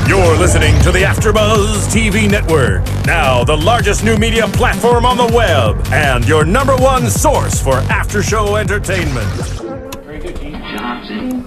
You're listening to the AFTERBUZZ TV network, now the largest new media platform on the web, and your #1 source for after-show entertainment. Very good, Johnson.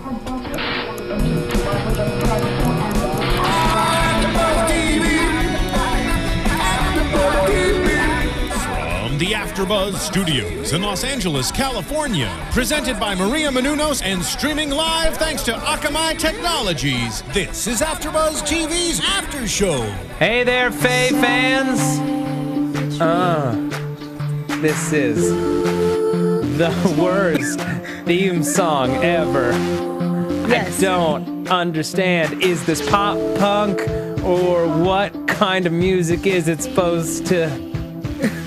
From the AFTERBUZZ Studios in Los Angeles, California, presented by Maria Menounos and streaming live thanks to Akamai Technologies, this is AFTERBUZZ TV's After Show. Hey there, Faye fans! This is the worst theme song ever. Yes. I don't understand. Is this pop punk or what kind of music is it supposed to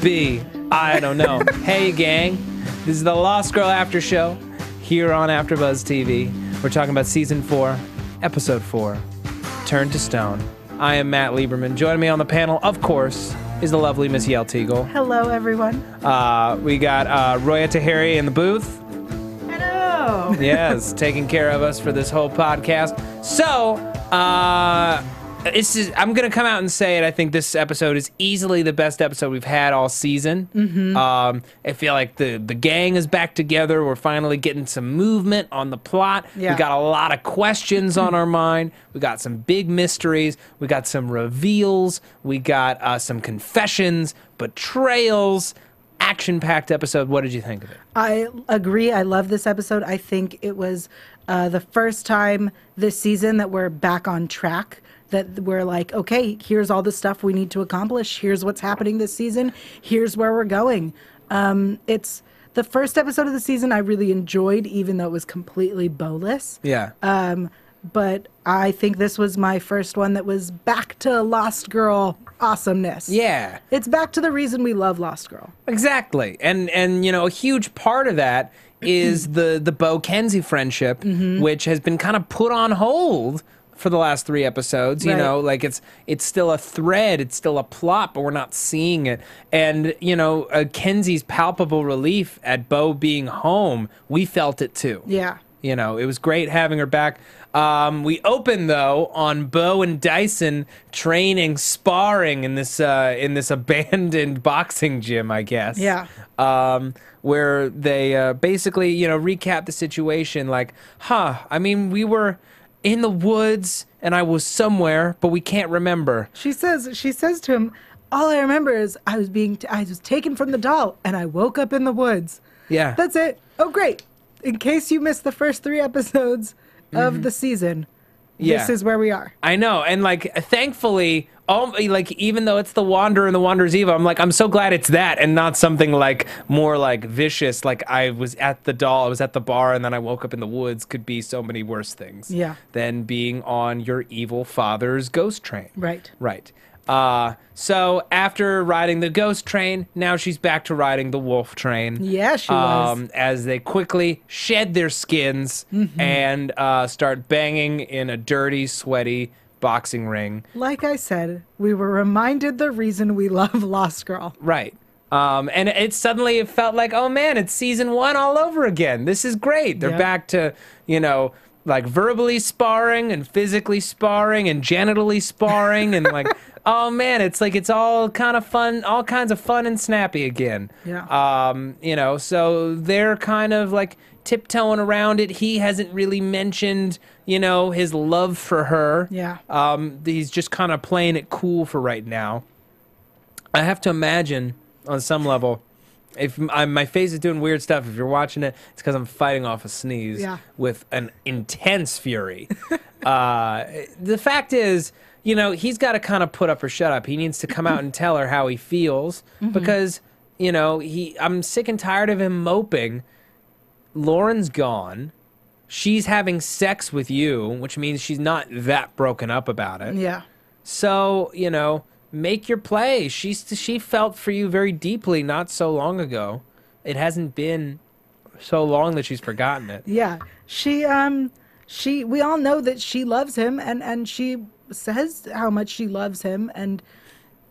be? I don't know. Hey, gang. This is the Lost Girl After Show here on AFTERBUZZ TV. We're talking about Season 4, Episode 4, Turn to Stone. I am Matt Lieberman. Joining me on the panel, of course, is the lovely Miss Yael Tygiel. Hello, everyone. We got Roya Tahiri in the booth. Hello. Yes, taking care of us for this whole podcast. So, I'm going to come out and say it. I think this episode is easily the best episode we've had all season. Mm-hmm. I feel like the gang is back together. We're finally getting some movement on the plot. Yeah. We got a lot of questions on our mind. We got some big mysteries. We got some reveals. We got some confessions, betrayals. Action-packed episode. What did you think of it? I agree. I love this episode. I think it was the first time this season that we're back on track, that we're like, okay, here's all the stuff we need to accomplish. Here's what's happening this season. Here's where we're going. It's the first episode of the season I really enjoyed, even though it was completely bowless. Yeah. But I think this was my first one that was back to Lost Girl awesomeness. Yeah. It's back to the reason we love Lost Girl. Exactly. And you know, a huge part of that is the Bo Kenzi friendship, which has been kind of put on hold for the last 3 episodes. You know, like it's still a thread, it's still a plot, but we're not seeing it. And you know, Kenzi's palpable relief at Bo being home, we felt it too. Yeah. You know, it was great having her back. We opened though on Bo and Dyson training, sparring in this abandoned boxing gym, I guess. Yeah. Where they basically, you know, recap the situation like, I mean, we were in the woods and I was somewhere, but we can't remember. She says to him, all I remember is I was taken from the doll and I woke up in the woods. Yeah. That's it. Oh, great. In case you missed the first 3 episodes of the season, this is where we are. I know. And like, thankfully, like, even though it's the Wanderer and the Wanderer's Evil, I'm so glad it's that and not something like more like vicious. Like I was at the doll, I was at the bar, and then I woke up in the woods. Could be so many worse things. Yeah. Than being on your evil father's ghost train. Right. Right. So after riding the ghost train, now she's back to riding the wolf train. Yeah, she was. As they quickly shed their skins and start banging in a dirty, sweaty boxing ring. Like I said, we were reminded the reason we love Lost Girl. Right. And it felt like, oh man, it's season 1 all over again. This is great. They're back to, you know, like verbally sparring and physically sparring and genitally sparring and like, oh man, it's like it's all kind of fun, all kinds of fun and snappy again. Yeah. You know, so they're kind of like tiptoeing around it. He hasn't really mentioned, you know, his love for her. Yeah. He's just kind of playing it cool for right now. I have to imagine on some level, if my face is doing weird stuff, if you're watching it, it's because I'm fighting off a sneeze with an intense fury. The fact is, you know, he's got to kind of put up or shut up. He needs to come out and tell her how he feels because, you know, I'm sick and tired of him moping. Lauren's gone. She's having sex with you, which means she's not that broken up about it. Yeah. So, you know, make your play. She felt for you very deeply not so long ago. It hasn't been so long that she's forgotten it. Yeah. We all know that she loves him and she says how much she loves him, and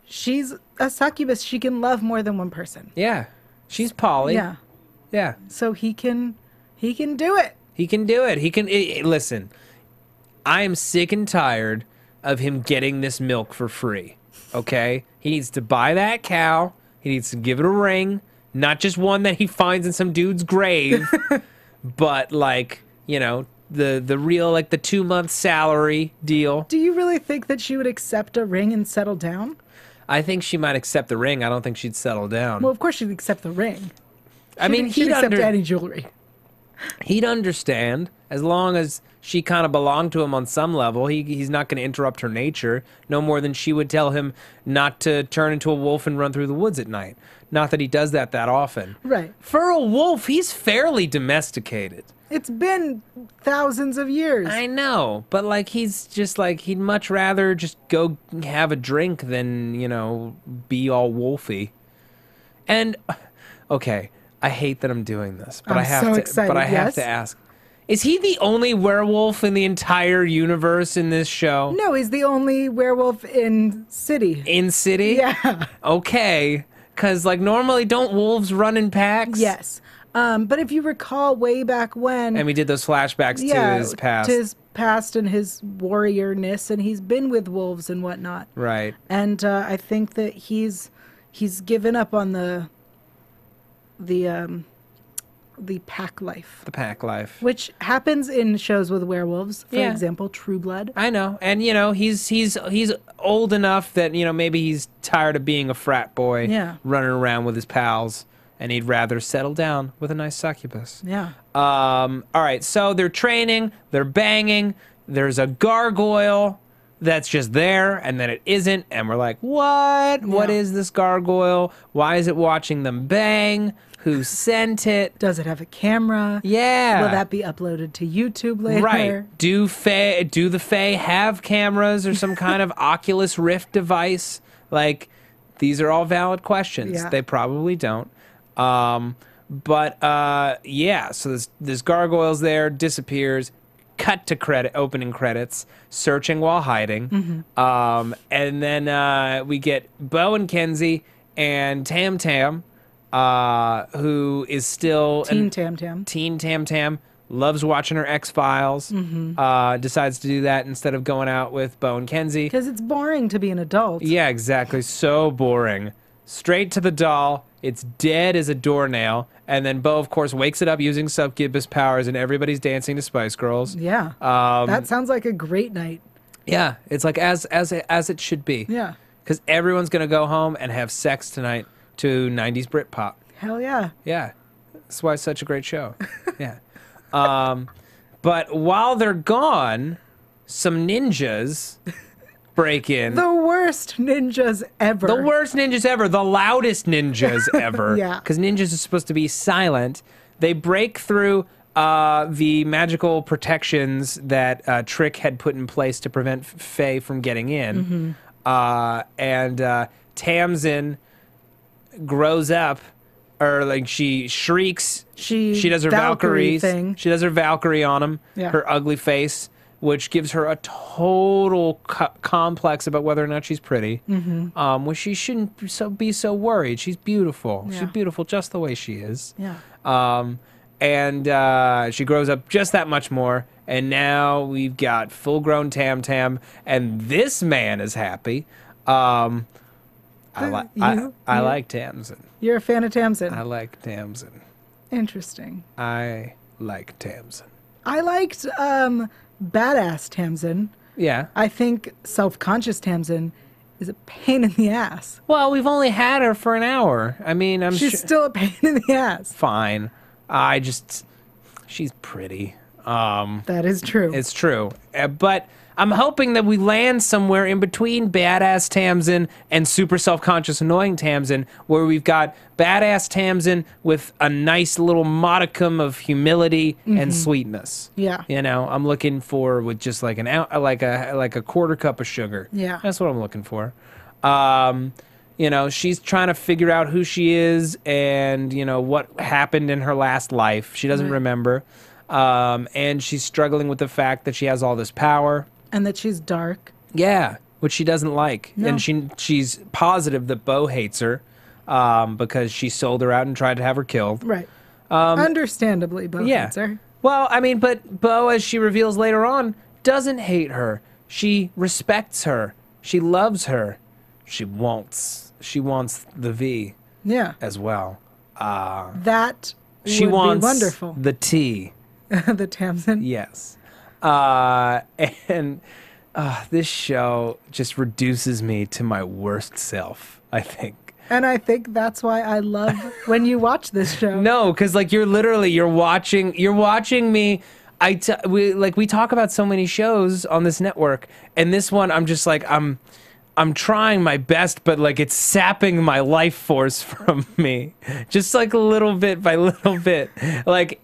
she's a succubus. She can love more than one person. Yeah. She's poly. Yeah. Yeah. So he can do it. He can do it. Listen, I am sick and tired of him getting this milk for free. Okay? He needs to buy that cow. He needs to give it a ring. Not just one that he finds in some dude's grave, but like, you know, the real, like the 2-month salary deal. Do you really think that she would accept a ring and settle down? I think she might accept the ring. I don't think she'd settle down. Well, of course she'd accept the ring. I mean, she'd accept any jewelry. He'd understand as long as she kind of belonged to him on some level. He's not going to interrupt her nature no more than she would tell him not to turn into a wolf and run through the woods at night. Not that he does that often. Right. For a wolf, he's fairly domesticated. It's been thousands of years. I know, but like he's just like he'd much rather just go have a drink than, you know, be all wolfy. And okay, I hate that I'm doing this, but I have to ask. Is he the only werewolf in the entire universe in this show? No, he's the only werewolf in city. In city? Yeah. Okay, cuz like normally don't wolves run in packs? Yes. But if you recall way back when... And we did those flashbacks to his past. To his past and his warriorness, and he's been with wolves and whatnot. Right. And I think that he's given up on the pack life. The pack life. Which happens in shows with werewolves. For example, True Blood. I know. And, you know, he's old enough that, you know, maybe he's tired of being a frat boy. Yeah. Running around with his pals. And he'd rather settle down with a nice succubus. Yeah. All right, so they're training, they're banging, there's a gargoyle that's just there, and then it isn't, and we're like, what? Yeah. What is this gargoyle? Why is it watching them bang? Who sent it? Does it have a camera? Yeah. Will that be uploaded to YouTube later? Right. Do the Fae have cameras or some kind of Oculus Rift device? Like, these are all valid questions. Yeah. They probably don't. Yeah, so this gargoyle's there, disappears, cut to opening credits, searching while hiding. Mm-hmm. And then we get Bo and Kenzi and Tam Tam, who is still Teen Tam Tam, loves watching her X-Files, decides to do that instead of going out with Bo and Kenzi. Because it's boring to be an adult. Yeah, exactly. So boring. Straight to the doll. It's dead as a doornail. And then Bo, of course, wakes it up using succubus powers, and everybody's dancing to Spice Girls. Yeah. That sounds like a great night. Yeah. It's like as it should be. Yeah. Because everyone's going to go home and have sex tonight to 90s Britpop. Hell yeah. Yeah. That's why it's such a great show. Yeah. But while they're gone, some ninjas break in. The worst ninjas ever. The worst ninjas ever. The loudest ninjas ever. Yeah. Because ninjas are supposed to be silent. They break through the magical protections that Trick had put in place to prevent Faye from getting in. Mm-hmm. And Tamzin grows up, or like she shrieks. She does her Valkyrie thing. She does her Valkyrie on him. Yeah. Her ugly face, which gives her a total complex about whether or not she's pretty, which she shouldn't be so worried. She's beautiful. Yeah. She's beautiful just the way she is. Yeah. And she grows up just that much more, and now we've got full-grown Tam Tam, and this man is happy. I like Tamzin. You're a fan of Tamzin. I like Tamzin. Interesting. I like Tamzin. I liked badass Tamzin. Yeah. I think self-conscious Tamzin is a pain in the ass. Well, we've only had her for an hour. I mean, she's still a pain in the ass. Fine. She's pretty. That is true. It's true. But I'm hoping that we land somewhere in between badass Tamzin and super self-conscious annoying Tamzin, where we've got badass Tamzin with a nice little modicum of humility and sweetness. Yeah. You know, I'm looking for with just like like a quarter cup of sugar. Yeah. That's what I'm looking for. You know, she's trying to figure out who she is and, you know, what happened in her last life. She doesn't remember. And she's struggling with the fact that she has all this power. And that she's dark. Yeah, which she doesn't like. No. And she's positive that Bo hates her because she sold her out and tried to have her killed. Right. Understandably, Bo hates her. Well, I mean, but Bo, as she reveals later on, doesn't hate her. She respects her. She loves her. She wants the V as well. That She would wants be wonderful. the T. The Tamzin. Yes. And this show just reduces me to my worst self, I think. And I think that's why I love when you watch this show. No, because like you're watching me. We talk about so many shows on this network, and this one I'm just like I'm trying my best, but like it's sapping my life force from me, just like little bit by little bit. Like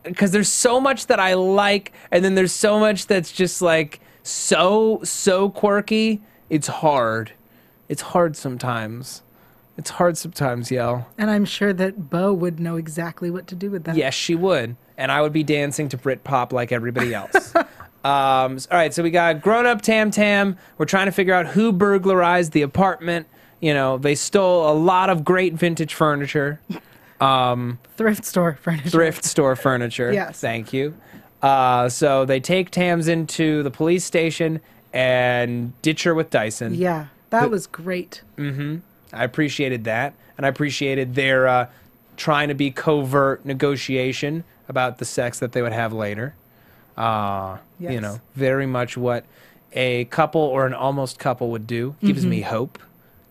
because there's so much that I like, and then there's so much that's just like so quirky. It's hard. It's hard sometimes. It's hard sometimes, Yael. And I'm sure that Bo would know exactly what to do with that. Yes, she would. And I would be dancing to Britpop like everybody else. All right, so we got grown-up Tam Tam. We're trying to figure out who burglarized the apartment. You know, they stole a lot of great vintage furniture. Thrift store furniture. Thrift store furniture. Yes. Thank you. So they take Tamzin to the police station and ditch her with Dyson. Yeah, that was great. Mm-hmm. I appreciated that, and I appreciated their trying to be covert negotiation about the sex that they would have later. Yes. You know, very much what a couple or an almost couple would do. Gives me hope.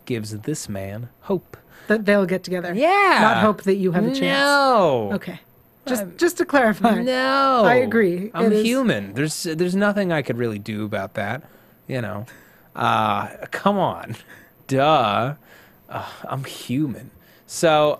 Gives this man hope. That they'll get together. Yeah. Not hope that you have a chance. No. Okay. Just to clarify. No. I agree. I'm human. There's nothing I could really do about that. You know. Come on. Duh. I'm human. So,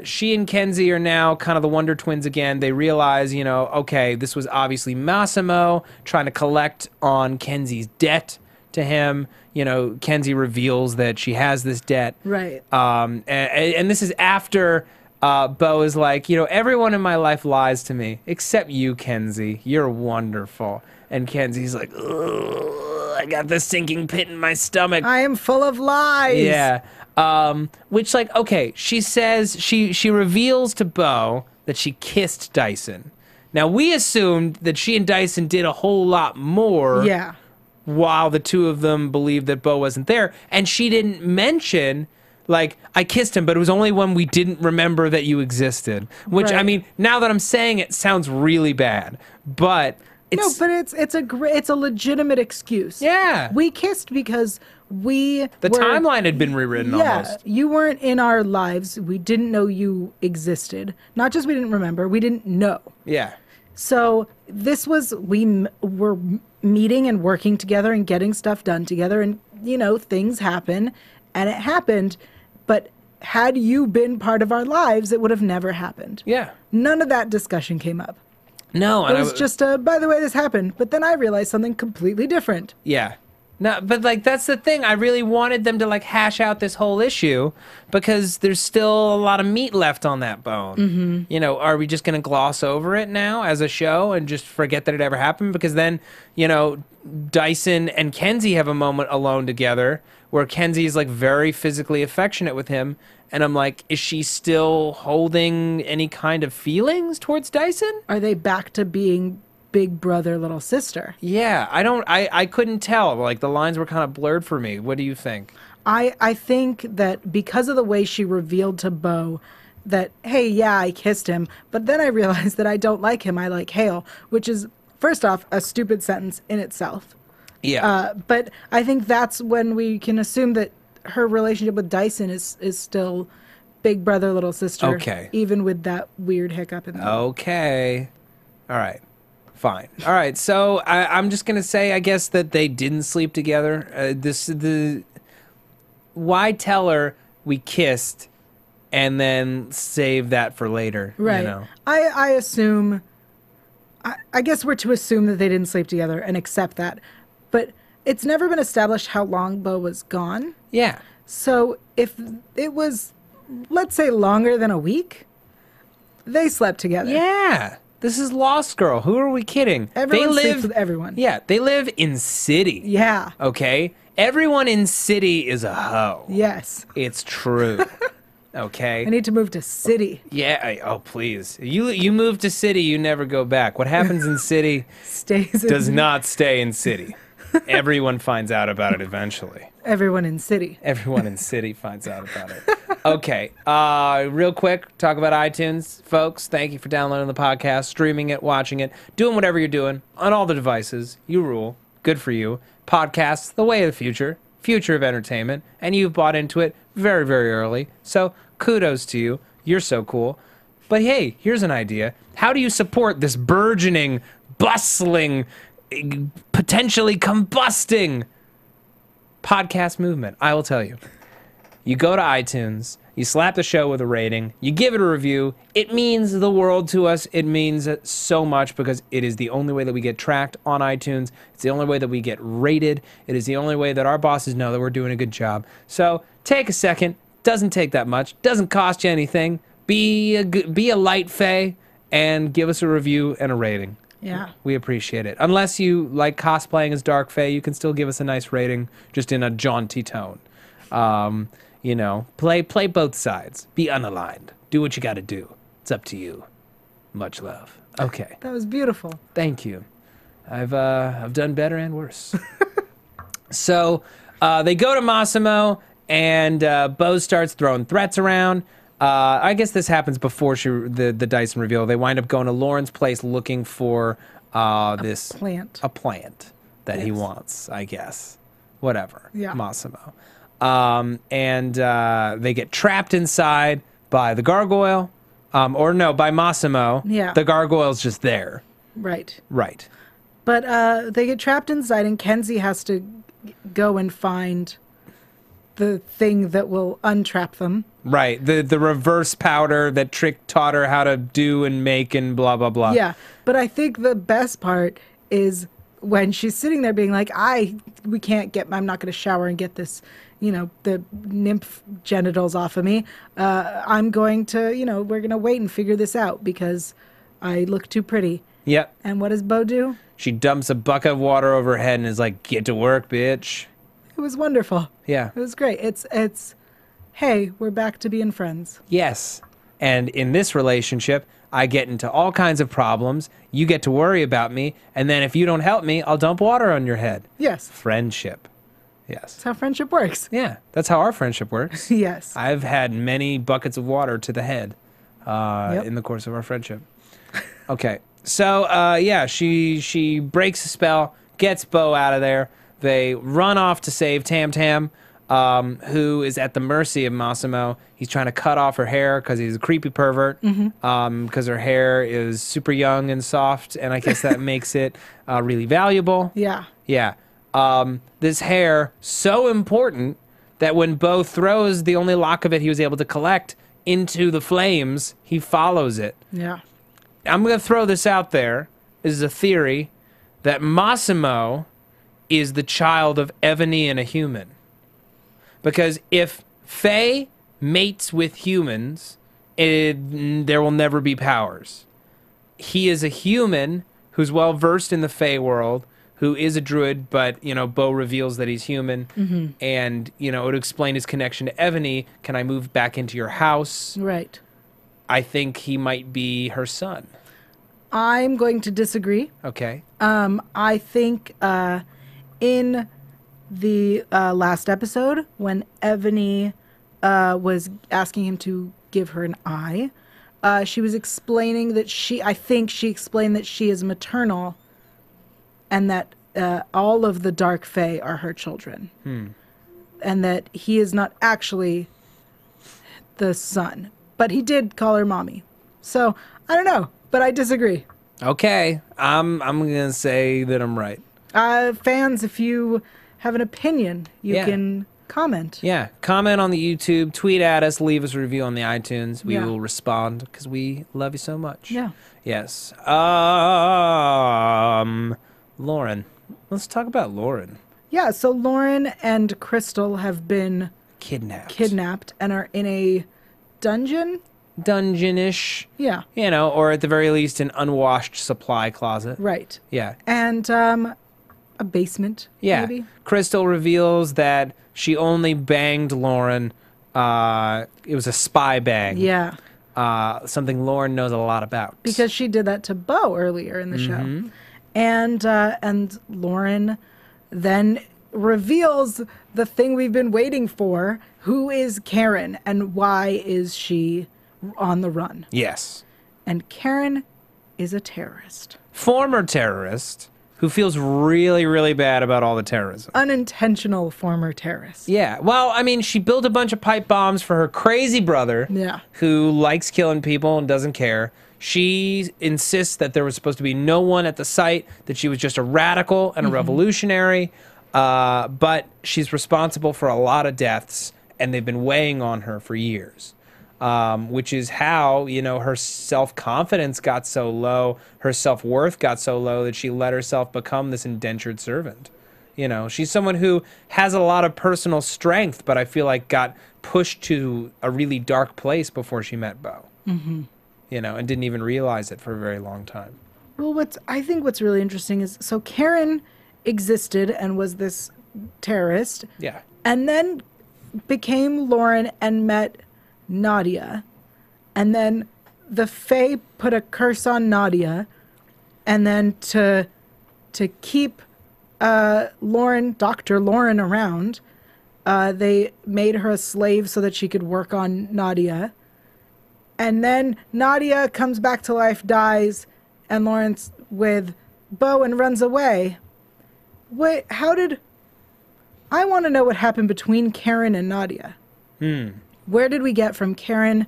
she and Kenzi are now kind of the Wonder Twins again. They realize, you know, okay, this was obviously Masimo trying to collect on Kenzi's debt to him. You know, Kenzi reveals that she has this debt. Right. And this is after Bo is like, you know, everyone in my life lies to me except you, Kenzi. You're wonderful. And Kenzi's like, ugh. I got this sinking pit in my stomach. I am full of lies. Yeah. Which, like, okay, she says, she reveals to Bo that she kissed Dyson. Now, we assumed that she and Dyson did a whole lot more. Yeah. While the two of them believed that Bo wasn't there. And she didn't mention, like, I kissed him, but it was only when we didn't remember that you existed. Which, Right. I mean, now that I'm saying it, sounds really bad. But... No, but it's a legitimate excuse. Yeah. We kissed because the timeline had been rewritten almost. Yeah, you weren't in our lives. We didn't know you existed. Not just we didn't remember, we didn't know. Yeah. So this was, we were meeting and working together and getting stuff done together, and, you know, things happen, and it happened, but had you been part of our lives, it would have never happened. Yeah. None of that discussion came up. No. It was just by the way, this happened. But then I realized something completely different. Yeah. No, but like that's the thing. I really wanted them to like hash out this whole issue because there's still a lot of meat left on that bone. Mm-hmm. You know, are we just going to gloss over it now as a show and just forget that it ever happened? Because then, you know, Dyson and Kenzi have a moment alone together where Kenzi is like very physically affectionate with him. And I'm like, is she still holding any kind of feelings towards Dyson? Are they back to being big brother, little sister? Yeah, I couldn't tell. Like, the lines were kind of blurred for me. What do you think? I think that because of the way she revealed to Bo that, hey, yeah, I kissed him, but then I realized that I don't like him, I like Hale, which is, first off, a stupid sentence in itself. Yeah. But I think that's when we can assume that her relationship with Dyson is still big brother, little sister. Okay. Even with that weird hiccup in the middle. Okay. All right. Fine. All right. So I'm just going to say, I guess, that they didn't sleep together. Why tell her we kissed and then save that for later? Right. You know? I assume, I guess we're to assume that they didn't sleep together and accept that. But it's never been established how long Bo was gone. Yeah. So if it was, let's say, longer than a week, they slept together. Yeah. This is Lost Girl. Who are we kidding? Everyone sleeps with everyone. Yeah. They live in city. Yeah. Okay? Everyone in city is a hoe. Yes. It's true. Okay. I need to move to city. Yeah. Oh, please. You move to city, you never go back. What happens in city does not stay in city. Everyone finds out about it eventually. Everyone in city. Everyone in city finds out about it. Okay. Real quick, talk about iTunes. Folks, thank you for downloading the podcast, streaming it, watching it, doing whatever you're doing on all the devices. You rule. Good for you. Podcasts, the way of the future of entertainment, and you've bought into it very, very early. So kudos to you. You're so cool. But hey, here's an idea. How do you support this burgeoning, bustling, potentially combusting podcast movement? I will tell you. You go to iTunes, you slap the show with a rating, you give it a review. It means the world to us. It means so much because it is the only way that we get tracked on iTunes. It's the only way that we get rated. It is the only way that our bosses know that we're doing a good job. So take a second. Doesn't take that much. Doesn't cost you anything. Be a light fae and give us a review and a rating. Yeah. We appreciate it. Unless you like cosplaying as Dark Fae, you can still give us a nice rating just in a jaunty tone. You know, play both sides. Be unaligned. Do what you got to do. It's up to you. Much love. Okay. That was beautiful. Thank you. I've done better and worse. So they go to Masimo, and Bo starts throwing threats around. I guess this happens before the Dyson reveal. They wind up going to Lauren's place looking for a plant that he wants, I guess. Whatever. Yeah. Masimo. And they get trapped inside by the gargoyle. By Masimo. Yeah. The gargoyle's just there. Right. Right. But they get trapped inside, and Kenzi has to go and find the thing that will untrap them. Right. The reverse powder that Trick taught her how to do and make and blah, blah, blah. Yeah. But I think the best part is when she's sitting there being like, I'm not going to shower and get this, the nymph genitals off of me. I'm going to, we're going to wait and figure this out because I look too pretty. Yep. And what does Bo do? She dumps a bucket of water over her head and is like, get to work, bitch. It was wonderful. Yeah. It was great. It's, hey, we're back to being friends. Yes. And in this relationship, I get into all kinds of problems. You get to worry about me. And then if you don't help me, I'll dump water on your head. Yes. Friendship. Yes. That's how friendship works. Yeah. That's how our friendship works. Yes. I've had many buckets of water to the head in the course of our friendship. Okay. So, she breaks a spell, gets Bo out of there. They run off to save Tam Tam, who is at the mercy of Masimo. He's trying to cut off her hair because he's a creepy pervert, because her hair is super young and soft, and I guess that makes it really valuable. Yeah. Yeah. This hair, so important that when Bo throws the only lock of it he was able to collect into the flames, he follows it. Yeah. I'm going to throw this out there. This is a theory that Masimo is the child of Ebony and a human. Because if Fae mates with humans, there will never be powers. He is a human who's well versed in the Fae world, who is a druid, but, Bo reveals that he's human. Mm-hmm. And, it would explain his connection to Ebony. Can I move back into your house? Right. I think he might be her son. I'm going to disagree. Okay. I think in the last episode, when Ebony was asking him to give her an eye, she was explaining that she explained that she is maternal and that all of the Dark Fae are her children. And that he is not actually the son. But he did call her mommy. So, I don't know, but I disagree. Okay, I'm going to say that I'm right. Fans, if you have an opinion, you can comment. Yeah, comment on the YouTube, tweet at us, leave us a review on the iTunes. We will respond because we love you so much. Yeah. Yes. Lauren. Let's talk about Lauren. Yeah, so Lauren and Crystal have been kidnapped and are in a dungeon? Dungeon-ish. Yeah. Or at the very least an unwashed supply closet. Right. Yeah. And a basement, maybe? Crystal reveals that she only banged Lauren It was a spy bang. Yeah. Something Lauren knows a lot about. Because she did that to Bo earlier in the show. And Lauren then reveals the thing we've been waiting for. Who is Karen and why is she on the run? Yes. And Karen is a terrorist. Former terrorist who feels really, really bad about all the terrorism. Unintentional former terrorist. Yeah. Well, I mean, she built a bunch of pipe bombs for her crazy brother who likes killing people and doesn't care. She insists that there was supposed to be no one at the site, that she was just a radical and a revolutionary. But she's responsible for a lot of deaths, and they've been weighing on her for years. Which is how, you know, her self-confidence got so low, her self-worth got so low that she let herself become this indentured servant. You know, she's someone who has a lot of personal strength, but I feel like got pushed to a really dark place before she met Bo. You know, and didn't even realize it for a very long time. Well, I think what's really interesting is, so Karen existed and was this terrorist. Yeah. And then became Lauren and met Nadia, and then the Fae put a curse on Nadia, and then to keep Lauren, Dr. Lauren around, they made her a slave so that she could work on Nadia, and then Nadia comes back to life, dies, and Lauren's with Bo and runs away. Wait, I want to know what happened between Karen and Nadia. Where did we get from Karen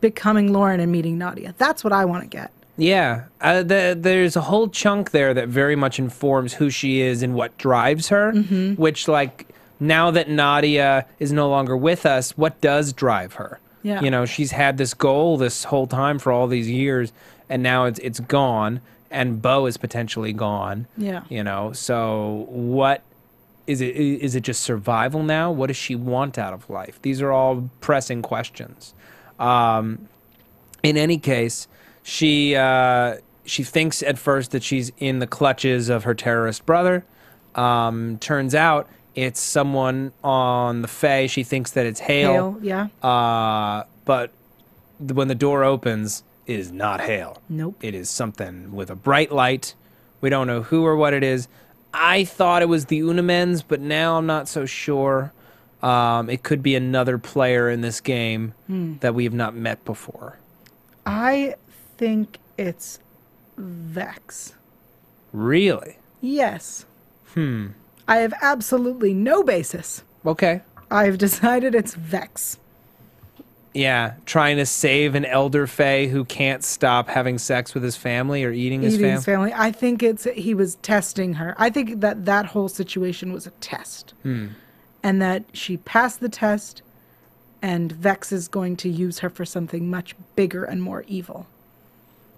becoming Lauren and meeting Nadia? That's what I want to get. Yeah. There's a whole chunk there that very much informs who she is and what drives her, which, like, now that Nadia is no longer with us, what does drive her? Yeah. You know, she's had this goal this whole time for all these years, and now it's gone, and Bo is potentially gone. Yeah. You know, so what... Is it just survival now? What does she want out of life? These are all pressing questions. In any case, she thinks at first that she's in the clutches of her terrorist brother. Turns out it's someone on the Fae. She thinks that it's Hale. Yeah. But when the door opens, it is not Hale. Nope. It is something with a bright light. We don't know who or what it is. I thought it was the Unamens, but now I'm not so sure. It could be another player in this game that we have not met before. I think it's Vex. Really? Yes. I have absolutely no basis. Okay. I've decided it's Vex. Yeah, trying to save an elder Fae who can't stop having sex with his family or eating his family. I think he was testing her. I think that whole situation was a test. And that she passed the test, and Vex is going to use her for something much bigger and more evil.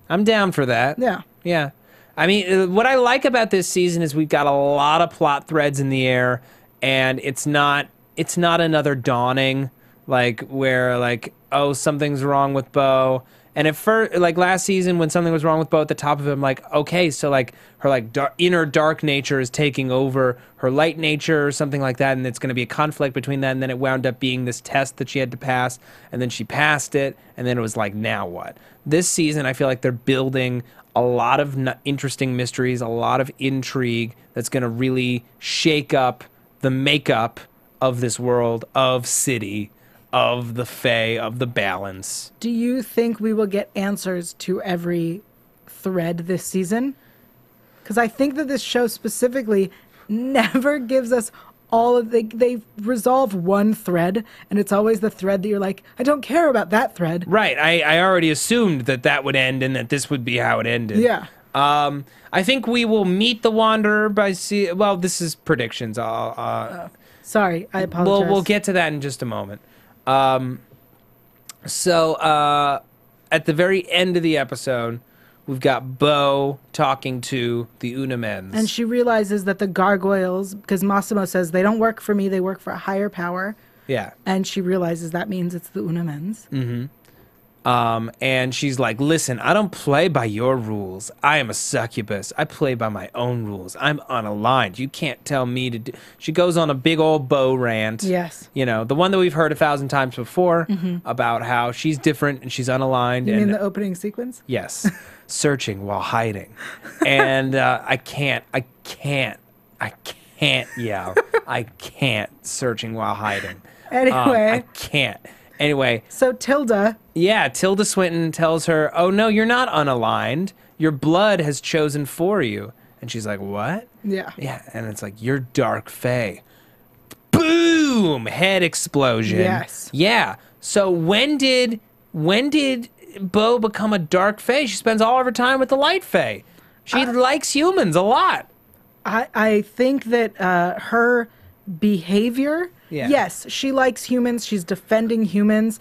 I'm down for that. Yeah. Yeah. I mean, what I like about this season is we've got a lot of plot threads in the air, and it's not another Dawning, like, where, like, oh, something's wrong with Bo. And at first, like, last season when something was wrong with Bo, at the top of it, I'm like, okay, so, like, her, like, inner dark nature is taking over her light nature or something like that, and it's going to be a conflict between that, and then it wound up being this test that she had to pass, and then she passed it, and then it was like, now what? This season, I feel like they're building a lot of interesting mysteries, a lot of intrigue that's going to really shake up the makeup of this world, of City, of the Fae, of the balance. Do you think we will get answers to every thread this season? Because I think that this show specifically never gives us all of they resolve one thread, and it's always the thread that you're like, I don't care about that thread. Right. I already assumed that would end and that this would be how it ended. Yeah. I think we will meet the Wanderer by well, this is predictions. Sorry, I apologize. We'll get to that in just a moment. So at the very end of the episode, we've got Bo talking to the Unamens. And she realizes that the gargoyles, because Masimo says they don't work for me, they work for a higher power. Yeah. And she realizes that means it's the Unamens. Mm-hmm. And she's like, listen, I don't play by your rules. I am a succubus. I play by my own rules. I'm unaligned. You can't tell me to do. She goes on a big old Bo rant. Yes. You know, the one that we've heard 1,000 times before about how she's different and she's unaligned. You mean the opening sequence? Yes. Searching while hiding. And I can't yell. I can't searching while hiding. Anyway. I can't. Anyway. So Tilda. Yeah, Tilda Swinton tells her, oh, no, you're not unaligned. Your blood has chosen for you. And she's like, what? Yeah. Yeah, and it's like, you're dark fae. Boom! Head explosion. Yes. Yeah. So when did Bo become a dark fae? She spends all of her time with the light fae. She likes humans a lot. I think that her behavior, yes, she likes humans. She's defending humans,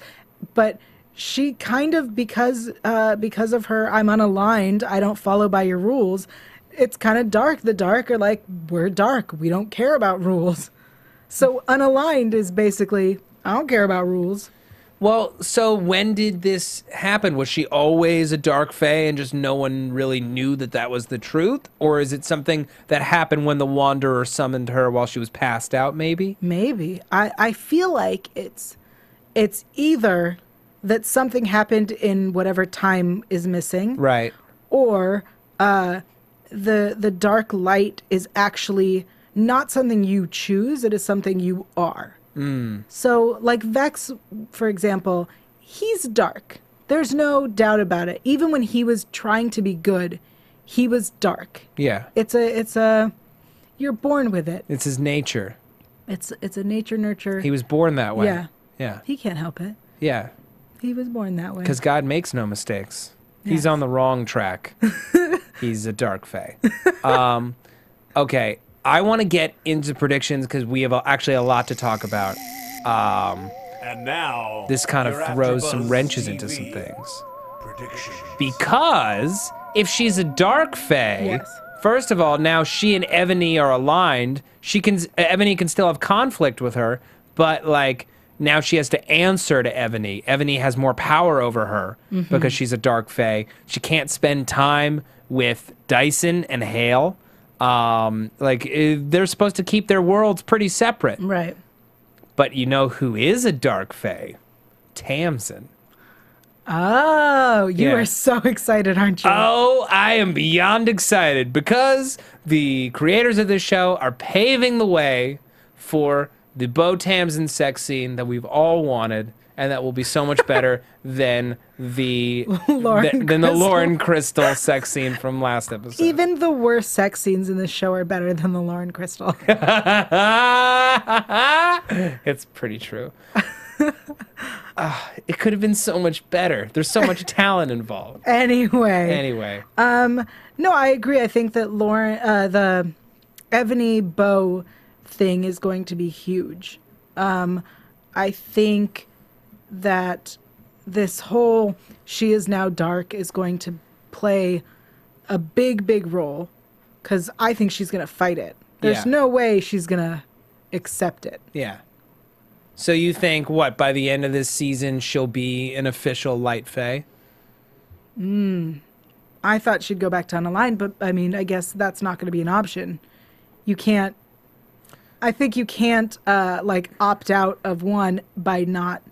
but she kind of, because of her, I'm unaligned, I don't follow by your rules, it's kind of dark. The dark are like, we're dark. We don't care about rules. So unaligned is basically, I don't care about rules. Well, so when did this happen? Was she always a dark fae and just no one really knew that that was the truth? Or is it something that happened when the Wanderer summoned her while she was passed out, maybe? Maybe. I feel like it's either that something happened in whatever time is missing. Right. Or the dark light is actually not something you choose. It is something you are. So, like Vex, for example, he's dark. There's no doubt about it. Even when he was trying to be good, he was dark. Yeah. It's a, you're born with it. It's his nature. It's a nature nurture. He was born that way. Yeah. Yeah. He can't help it. Yeah. He was born that way. Because God makes no mistakes. Yes. He's on the wrong track. He's a dark fae. Okay. I want to get into predictions because we have actually a lot to talk about. And now, this kind of your throws AfterBuzz some wrenches TV into some things. predictions. Because if she's a dark fae, Yes. first of all, now she and Ebony are aligned. Ebony can still have conflict with her, but like now she has to answer to Ebony. Ebony has more power over her because she's a dark fae. She can't spend time with Dyson and Hale. They're supposed to keep their worlds pretty separate. Right. But you know who is a dark fae? Tamzin. Oh, you Yeah. are so excited, aren't you? Oh, I am beyond excited because the creators of this show are paving the way for the Bo Tamzin sex scene that we've all wanted, and that will be so much better than the Lauren Crystal sex scene from last episode. Even the worst sex scenes in this show are better than the Lauren Crystal. It's pretty true. It could have been so much better. There's so much talent involved. Anyway. No, I agree. I think that the Ebony Bo thing is going to be huge. I think that this whole she is now dark is going to play a big role because I think she's going to fight it. There's no way she's going to accept it. Yeah. So you think, what, by the end of this season, she'll be an official light fae? I thought she'd go back to unaligned, but I mean, I guess that's not going to be an option. I think you can't opt out of one by not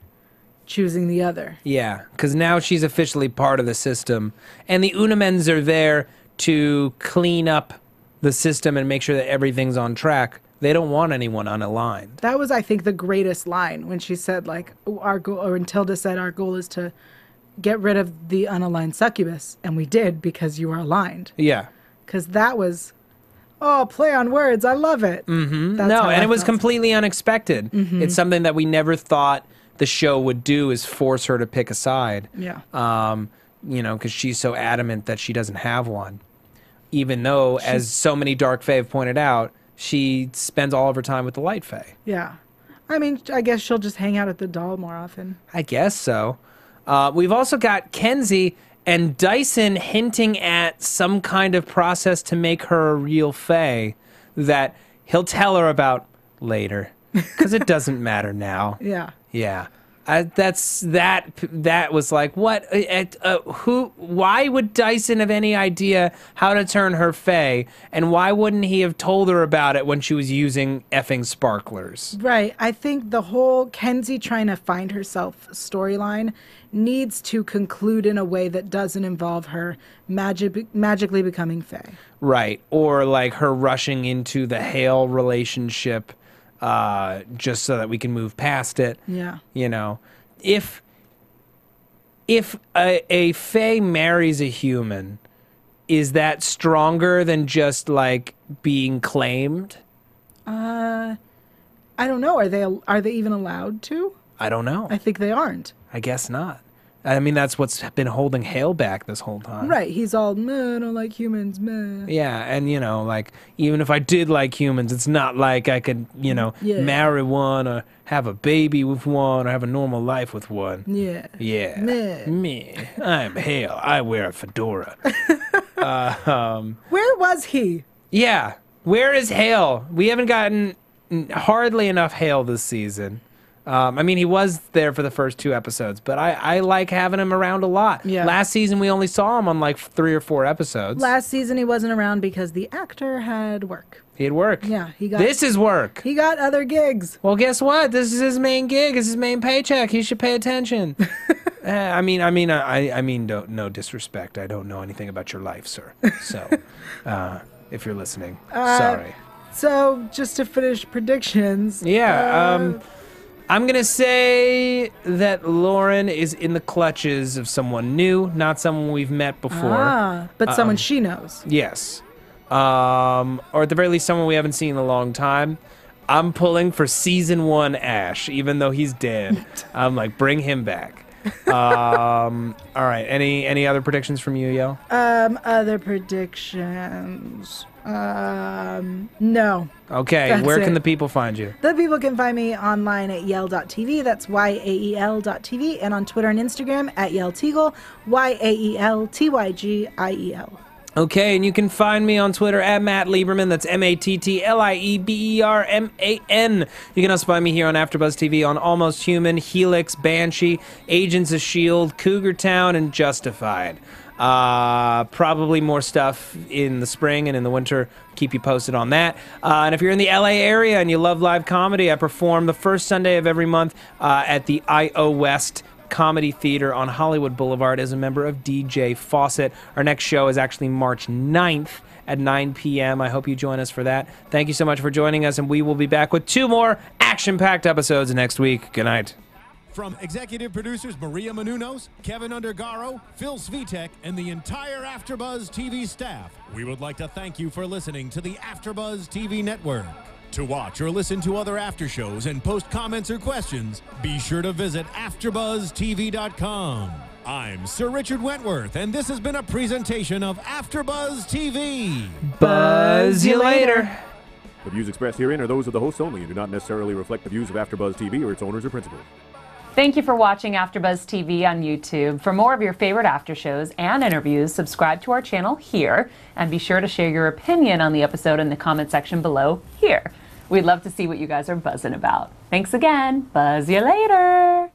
choosing the other. Yeah, because now she's officially part of the system. And the Unamens are there to clean up the system and make sure that everything's on track. They don't want anyone unaligned. That was, I think, the greatest line when she said, like, our goal, or when Tilda said, our goal is to get rid of the unaligned succubus. And we did because you are aligned. Yeah. Because that was, play on words. I love it. Mm-hmm. No, and it was completely unexpected. Mm-hmm. It's something that we never thought the show would do, is force her to pick a side. Yeah. Because she's so adamant that she doesn't have one. Even though, as so many Dark Fae have pointed out, she spends all of her time with the Light Fae. Yeah. I mean, I guess she'll just hang out at the doll more often. I guess so. We've also got Kenzi and Dyson hinting at some kind of process to make her a real Fae that he'll tell her about later. Because it doesn't matter now. Yeah. Yeah. That was like, what? Why would Dyson have any idea how to turn her fae, and why wouldn't he have told her about it when she was using effing sparklers? Right. I think the whole Kenzi trying to find herself storyline needs to conclude in a way that doesn't involve her magically becoming fae. Right. Or like her rushing into the Hale relationship. Just so that we can move past it. Yeah. You know, if a fae marries a human, is that stronger than just like being claimed? I don't know. Are they even allowed to? I don't know. I think they aren't. I guess not. I mean, that's what's been holding Hale back this whole time. Right. He's all, meh, I don't like humans, meh. Yeah, and, you know, like, even if I did like humans, it's not like I could, you know, marry one or have a baby with one or have a normal life with one. Yeah. Yeah. Meh. Me. I'm Hale. I wear a fedora. Where was he? Yeah. Where is Hale? We haven't gotten hardly enough Hale this season. I mean, he was there for the first 2 episodes, but I like having him around a lot. Yeah. Last season, we only saw him on like 3 or 4 episodes. Last season, he wasn't around because the actor had work. He had work. Yeah, he got. This is work. He got other gigs. Well, guess what? This is his main gig. It's his main paycheck. He should pay attention. I mean, no disrespect. I don't know anything about your life, sir. So, if you're listening, sorry. So, just to finish predictions. Yeah. I'm going to say that Lauren is in the clutches of someone new, not someone we've met before. But someone she knows. Yes. Or at the very least, someone we haven't seen in a long time. I'm pulling for season 1 Ash, even though he's dead. I'm like, bring him back. All right. Any other predictions from you, Yael? Other predictions. No. Okay, That's where can it. the people find you? The people can find me online at yael.tv. That's YAEL.tv. And on Twitter and Instagram at Yael Tygiel. YAELTYGIEL. Okay, and you can find me on Twitter at Matt Lieberman. That's MATTLIEBERMAN. You can also find me here on AfterBuzz TV on Almost Human, Helix, Banshee, Agents of S.H.I.E.L.D., Cougar Town, and Justified. Probably more stuff in the spring and in the winter. Keep you posted on that. And if you're in the LA area and you love live comedy, I perform the first Sunday of every month at the I.O. West Comedy Theater on Hollywood Boulevard as a member of DJ Fawcett. Our next show is actually March 9th at 9 p.m. I hope you join us for that. Thank you so much for joining us, and we will be back with 2 more action-packed episodes next week. Good night. From executive producers Maria Menounos, Kevin Undergaro, Phil Svitek, and the entire AfterBuzz TV staff, we would like to thank you for listening to the AfterBuzz TV network. To watch or listen to other after shows and post comments or questions, be sure to visit AfterBuzzTV.com. I'm Sir Richard Wentworth, and this has been a presentation of AfterBuzz TV. Buzz you later. The views expressed herein are those of the hosts only and do not necessarily reflect the views of AfterBuzz TV or its owners or principals. Thank you for watching AfterBuzz TV on YouTube. For more of your favorite after shows and interviews, subscribe to our channel here, and be sure to share your opinion on the episode in the comment section below here. We'd love to see what you guys are buzzing about. Thanks again. Buzz you later.